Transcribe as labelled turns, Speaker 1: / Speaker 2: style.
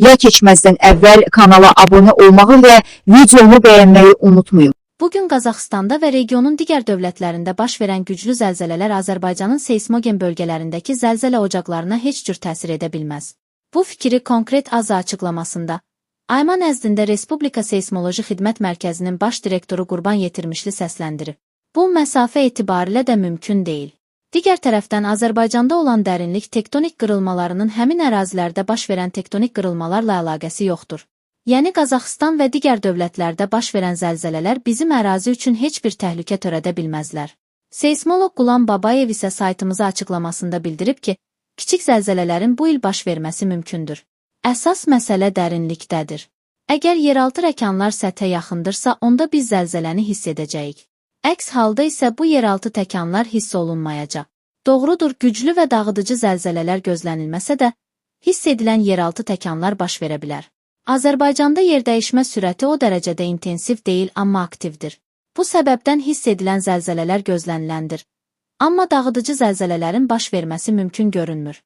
Speaker 1: videoya keçməzdən əvvəl kanala abunə olmağı və videomu bəyənməyi unutmayın.
Speaker 2: Bugün Qazaxıstanda və regionun digər dövlətlərində baş verən güclü zəlzələlər Azərbaycanın seismogen bölgələrindəki zəlzələ ocaqlarına heç cür təsir edə bilməz. Bu fikri konkret AZA açıqlamasında Ayman nəzdində Respublika Seismoloji Xidmət Mərkəzinin baş direktoru Qurban Yetirmişli səsləndirib. Bu, məsafə etibarilə də mümkün deyil. Digər tərəfdən Azərbaycanda olan dərinlik tektonik qırılmalarının həmin ərazilərdə baş verən tektonik qırılmalarla əlaqəsi yoxdur. Yəni Qazaxıstan və digər dövlətlərdə baş verən zəlzələlər bizim ərazi üçün heç bir təhlükə törədə bilməzlər. Seismoloq Qulam Babayev isə saytımıza açıqlamasında bildirib ki, kiçik zəlzələlərin bu il baş verməsi mümkündür. Əsas məsələ dərinlikdədir. Əgər yeraltı rəkanlar səthə yaxındırsa, onda biz zəlzələni hiss edəcəyik. Əks halda isə bu yeraltı təkanlar hiss olunmayacaq. Doğrudur, güclü və dağıdıcı zəlzələlər gözlənilməsə də, hiss edilən yeraltı təkanlar baş verə bilər. Azərbaycanda yerdəyişmə sürəti o dərəcədə intensiv deyil, amma aktivdir. Bu səbəbdən hiss edilən zəlzələlər gözləniləndir. Amma dağıdıcı zəlzələlərin baş verməsi mümkün görünmür.